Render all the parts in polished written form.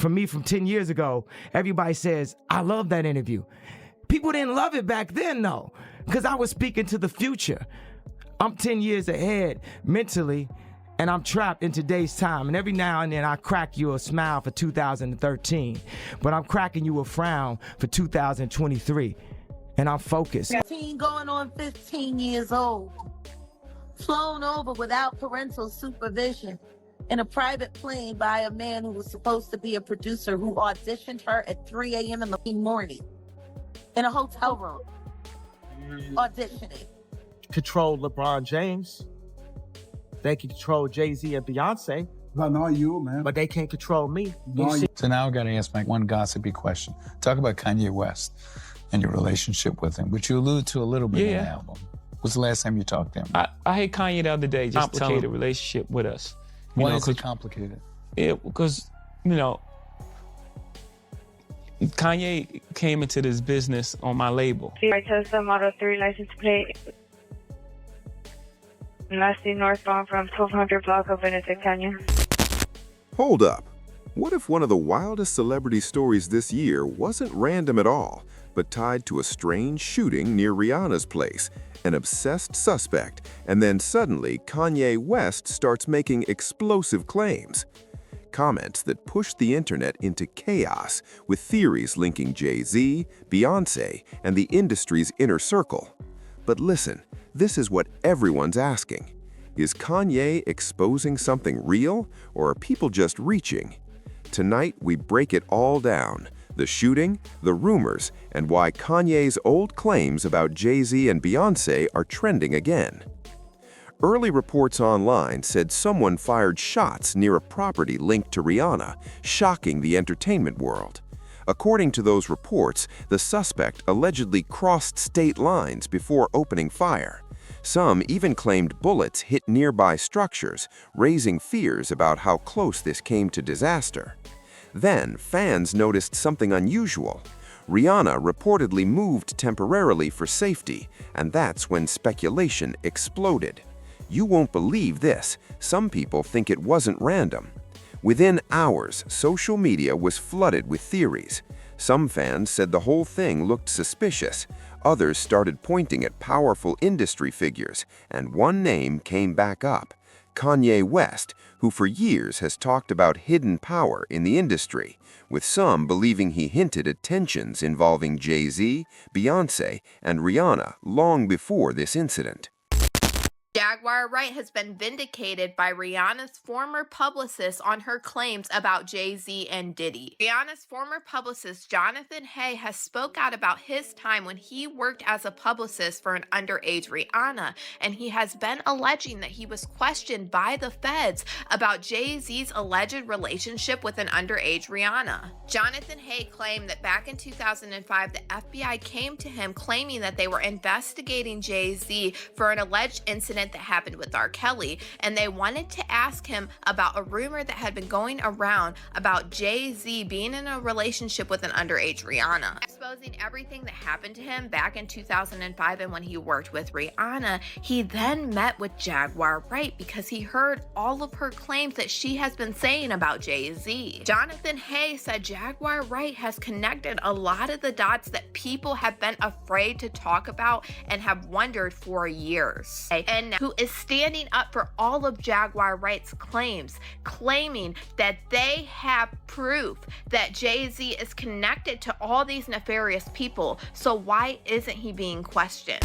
from me from 10 years ago, everybody says, I love that interview. People didn't love it back then, though, because I was speaking to the future. I'm 10 years ahead mentally, and I'm trapped in today's time. And every now and then I crack you a smile for 2013, but I'm cracking you a frown for 2023, and I'm focused. 15 going on 15 years old, flown over without parental supervision in a private plane by a man who was supposed to be a producer who auditioned her at 3 a.m. in the morning in a hotel room, auditioning. Control LeBron James. They can control Jay-Z and Beyoncé. But not you, man. But they can't control me. So now I got to ask my one gossipy question. Talk about Kanye West and your relationship with him, which you allude to a little bit in the album. When's the last time you talked to him? I hate Kanye the other day, just complicated relationship with us. Why is it complicated? Because, Kanye came into this business on my label. I Tesla Model 3 license plate. Lassie northbound from 1200 block of Benedict Canyon. Hold up. What if one of the wildest celebrity stories this year wasn't random at all, but tied to a strange shooting near Rihanna's place, an obsessed suspect, and then suddenly Kanye West starts making explosive claims? Comments that pushed the internet into chaos with theories linking Jay-Z, Beyoncé, and the industry's inner circle. But listen, this is what everyone's asking. Is Kanye exposing something real, or are people just reaching? Tonight, we break it all down: the shooting, the rumors, and why Kanye's old claims about Jay-Z and Beyoncé are trending again. Early reports online said someone fired shots near a property linked to Rihanna, shocking the entertainment world. According to those reports, the suspect allegedly crossed state lines before opening fire. Some even claimed bullets hit nearby structures, raising fears about how close this came to disaster. Then, fans noticed something unusual. Rihanna reportedly moved temporarily for safety, and that's when speculation exploded. You won't believe this. Some people think it wasn't random. Within hours, social media was flooded with theories. Some fans said the whole thing looked suspicious. Others started pointing at powerful industry figures, and one name came back up: Kanye West, who for years has talked about hidden power in the industry, with some believing he hinted at tensions involving Jay-Z, Beyoncé, and Rihanna long before this incident. Jaguar Wright has been vindicated by Rihanna's former publicist on her claims about Jay-Z and Diddy. Rihanna's former publicist, Jonathan Hay, has spoke out about his time when he worked as a publicist for an underage Rihanna, and he has been alleging that he was questioned by the feds about Jay-Z's alleged relationship with an underage Rihanna. Jonathan Hay claimed that back in 2005, the FBI came to him claiming that they were investigating Jay-Z for an alleged incident that happened with R. Kelly, and they wanted to ask him about a rumor that had been going around about Jay-Z being in a relationship with an underage Rihanna. Exposing everything that happened to him back in 2005 and when he worked with Rihanna, he then met with Jaguar Wright because he heard all of her claims that she has been saying about Jay-Z. Jonathan Hay said Jaguar Wright has connected a lot of the dots that people have been afraid to talk about and have wondered for years. And who is standing up for all of Jaguar Wright's claims, claiming that they have proof that Jay-Z is connected to all these nefarious people. So why isn't he being questioned?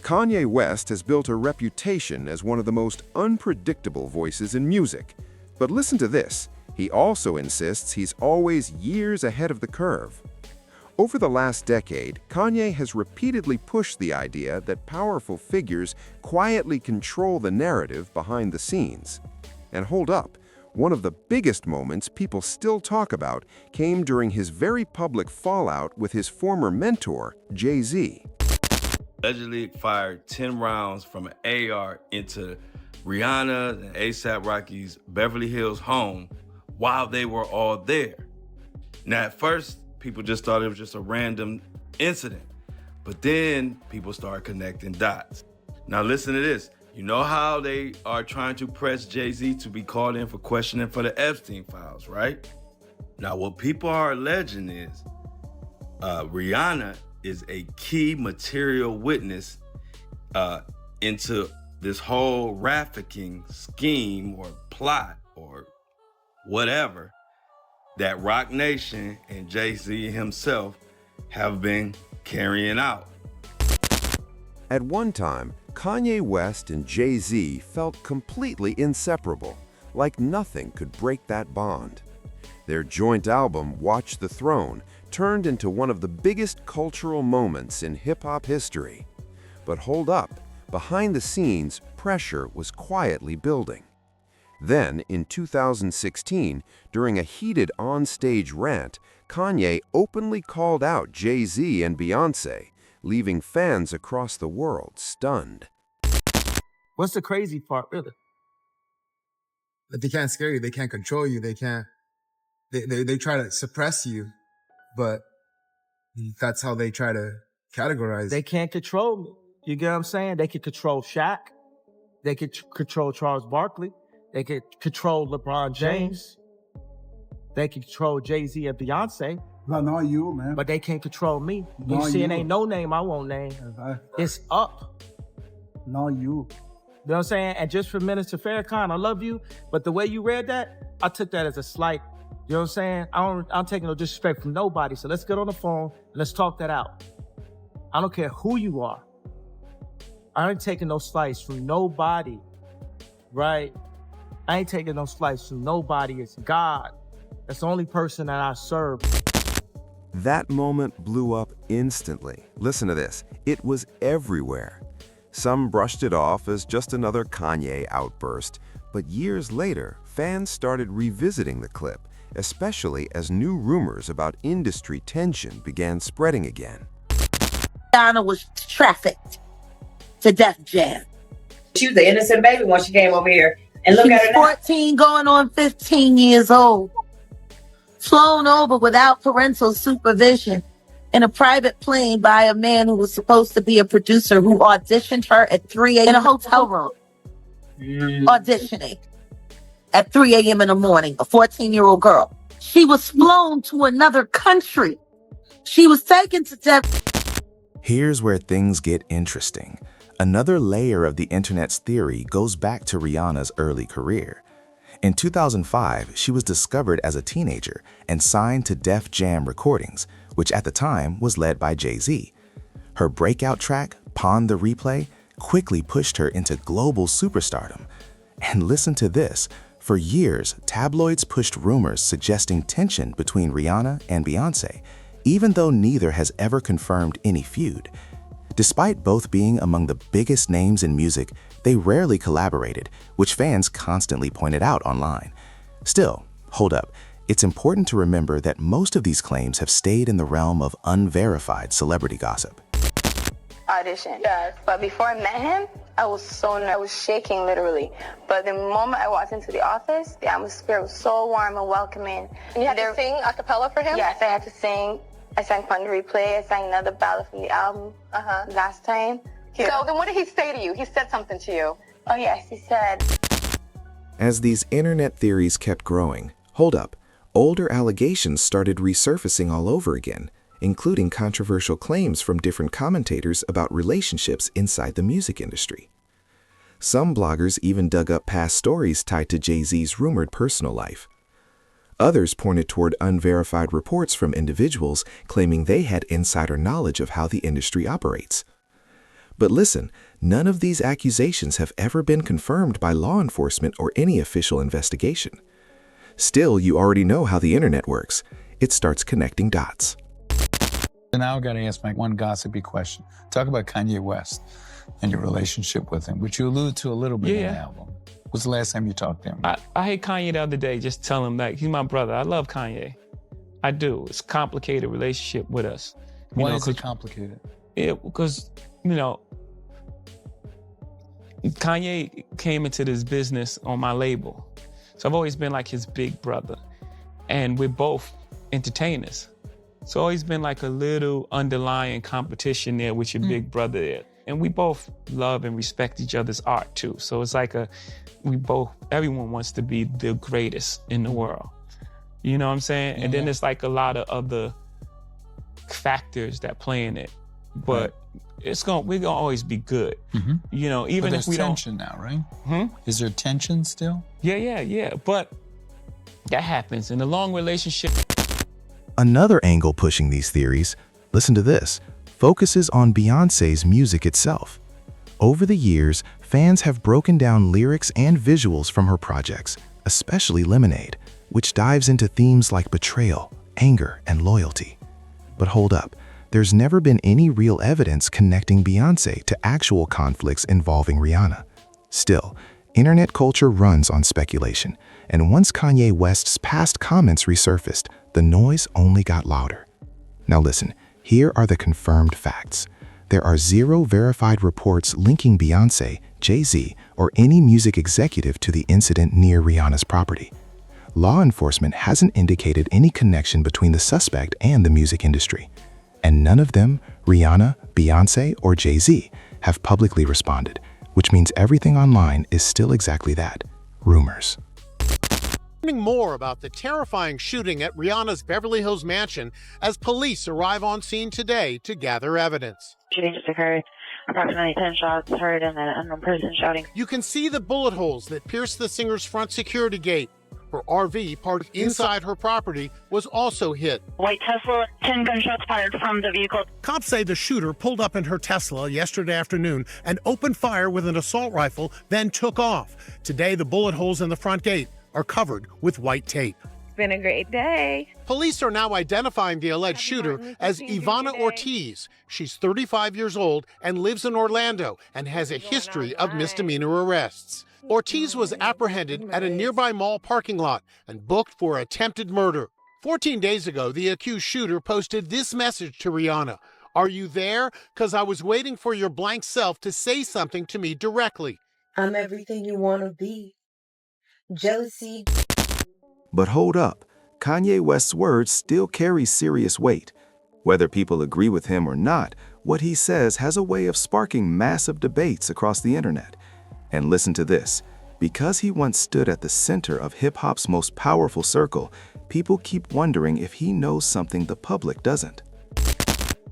Kanye West has built a reputation as one of the most unpredictable voices in music. But listen to this, he also insists he's always years ahead of the curve. Over the last decade, Kanye has repeatedly pushed the idea that powerful figures quietly control the narrative behind the scenes. And hold up, one of the biggest moments people still talk about came during his very public fallout with his former mentor, Jay-Z. Allegedly fired 10 rounds from an AR into Rihanna and A$AP Rocky's Beverly Hills home while they were all there. Now, at first, people just thought it was just a random incident. But then people started connecting dots. Now listen to this. You know how they are trying to press Jay-Z to be called in for questioning for the Epstein files, right? Now, what people are alleging is Rihanna is a key material witness into this whole trafficking scheme or plot or whatever that Roc Nation and Jay-Z himself have been carrying out. At one time, Kanye West and Jay-Z felt completely inseparable, like nothing could break that bond. Their joint album, Watch the Throne, turned into one of the biggest cultural moments in hip-hop history. But hold up, behind the scenes, pressure was quietly building. Then, in 2016, during a heated on-stage rant, Kanye openly called out Jay-Z and Beyoncé, leaving fans across the world stunned. What's the crazy part, really? That they can't scare you, they can't control you, they try to suppress you, but that's how they try to categorize. They can't control me. You get what I'm saying? They can control Shaq. They could control Charles Barkley. They could control LeBron James. They can control Jay-Z and Beyoncé. No, not you, man. But they can't control me. You Not see, it you. ain't no name I won't name. It's up. Not you. You know what I'm saying? And just for Minister Farrakhan, I love you, but the way you read that, I took that as a slight. You know what I'm saying? I'm taking no disrespect from nobody. So let's get on the phone and let's talk that out. I don't care who you are. I ain't taking no slice from nobody, right? I ain't taking no slice from nobody. It's God. That's the only person that I serve. That moment blew up instantly. Listen to this. It was everywhere. Some brushed it off as just another Kanye outburst, but years later, fans started revisiting the clip, especially as new rumors about industry tension began spreading again. Rihanna was trafficked to Def Jam. She was the innocent baby when she came over here. And look She at was her now. 14 going on 15 years old. Flown over without parental supervision in a private plane by a man who was supposed to be a producer who auditioned her at 3 a.m. in a hotel room. Auditioning at 3 a.m. in the morning, a 14-year-old girl. She was flown to another country. She was taken to Def. Here's where things get interesting. Another layer of the internet's theory goes back to Rihanna's early career. In 2005, she was discovered as a teenager and signed to Def Jam Recordings, which at the time was led by Jay-Z. Her breakout track, Pon the Replay, quickly pushed her into global superstardom. And listen to this. For years, tabloids pushed rumors suggesting tension between Rihanna and Beyoncé, even though neither has ever confirmed any feud. Despite both being among the biggest names in music, they rarely collaborated, which fans constantly pointed out online. Still, hold up. It's important to remember that most of these claims have stayed in the realm of unverified celebrity gossip. Audition. Yes. But before I met him, I was shaking literally. But the moment I walked into the office, the atmosphere was so warm and welcoming. You had to sing a cappella for him? Yes, I had to sing. I sang Pon the Replay. I sang another ballad from the album last time. So then what did he say to you? He said something to you. Oh yes, he said. As these internet theories kept growing, hold up, older allegations started resurfacing all over again, including controversial claims from different commentators about relationships inside the music industry. Some bloggers even dug up past stories tied to Jay-Z's rumored personal life. Others pointed toward unverified reports from individuals claiming they had insider knowledge of how the industry operates. But listen, none of these accusations have ever been confirmed by law enforcement or any official investigation. Still, you already know how the internet works. It starts connecting dots. Now I've got to ask my one gossipy question. Talk about Kanye West and your relationship with him, which you allude to a little bit in the album. When's the last time you talked to him? I hate Kanye the other day, just tell him that he's my brother. I love Kanye. I do. It's a complicated relationship with us. Why is it complicated? Because, you know, Kanye came into this business on my label. So I've always been like his big brother. And we're both entertainers. So always been like a little underlying competition there with your big brother there. And we both love and respect each other's art too. So it's like everyone wants to be the greatest in the world. You know what I'm saying? Yeah, And then yeah. it's like a lot of other factors that play in it. But we're gonna always be good. You know, even But if we there's don't. tension now, right? Is there tension still? Yeah. But that happens in a long relationship. Another angle pushing these theories, listen to this, focuses on Beyoncé's music itself. Over the years, fans have broken down lyrics and visuals from her projects, especially Lemonade, which dives into themes like betrayal, anger, and loyalty. But hold up, there's never been any real evidence connecting Beyoncé to actual conflicts involving Rihanna. Still, internet culture runs on speculation, and once Kanye West's past comments resurfaced, the noise only got louder. Now listen, here are the confirmed facts. There are 0 verified reports linking Beyoncé, Jay-Z, or any music executive to the incident near Rihanna's property. Law enforcement hasn't indicated any connection between the suspect and the music industry. And none of them, Rihanna, Beyoncé, or Jay-Z, have publicly responded, which means everything online is still exactly that, rumors. Learning more about the terrifying shooting at Rihanna's Beverly Hills mansion as police arrive on scene today to gather evidence. Shooting just occurred. Approximately 10 shots heard and an unknown person shouting. You can see the bullet holes that pierced the singer's front security gate. Her RV parked inside her property was also hit. White Tesla, 10 gunshots fired from the vehicle. Cops say the shooter pulled up in her Tesla yesterday afternoon and opened fire with an assault rifle, then took off. Today, the bullet holes in the front gate are covered with white tape. It's been a great day. Police are now identifying the alleged shooter as Ivana Ortiz. She's 35 years old and lives in Orlando and has a history of misdemeanor arrests. Ortiz was apprehended at a nearby mall parking lot and booked for attempted murder. 14 days ago, the accused shooter posted this message to Rihanna. "Are you there? 'Cause I was waiting for your blank self to say something to me directly." I'm everything you want to be. Jealousy. But hold up, Kanye West's words still carry serious weight. Whether people agree with him or not, what he says has a way of sparking massive debates across the internet. And listen to this, because he once stood at the center of hip-hop's most powerful circle, people keep wondering if he knows something the public doesn't.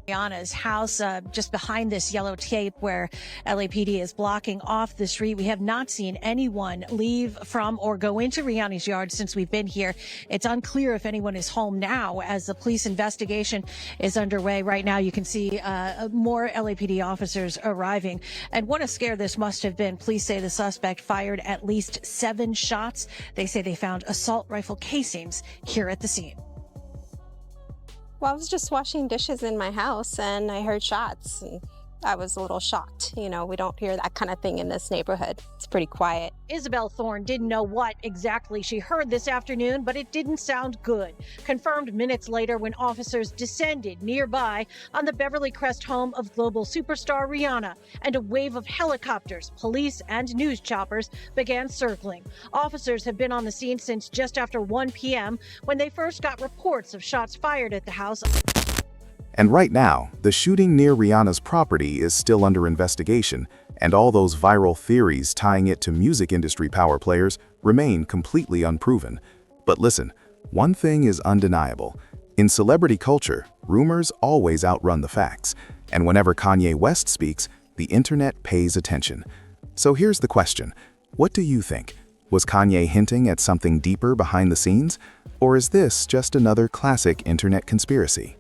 Rihanna's house, just behind this yellow tape where LAPD is blocking off the street. We have not seen anyone leave from or go into Rihanna's yard since we've been here. It's unclear if anyone is home now as the police investigation is underway. Right now, you can see more LAPD officers arriving. And what a scare this must have been. Police say the suspect fired at least 7 shots. They say they found assault rifle casings here at the scene. Well, I was just washing dishes in my house and I heard shots. And I was a little shocked. You know, we don't hear that kind of thing in this neighborhood. It's pretty quiet. Isabel Thorne didn't know what exactly she heard this afternoon, but it didn't sound good. Confirmed minutes later when officers descended nearby on the Beverly Crest home of global superstar Rihanna, and a wave of helicopters, police, and news choppers began circling. Officers have been on the scene since just after 1 p.m. when they first got reports of shots fired at the house. And right now, the shooting near Rihanna's property is still under investigation, and all those viral theories tying it to music industry power players remain completely unproven. But listen, one thing is undeniable. In celebrity culture, rumors always outrun the facts, and whenever Kanye West speaks, the internet pays attention. So here's the question. What do you think? Was Kanye hinting at something deeper behind the scenes? Or is this just another classic internet conspiracy?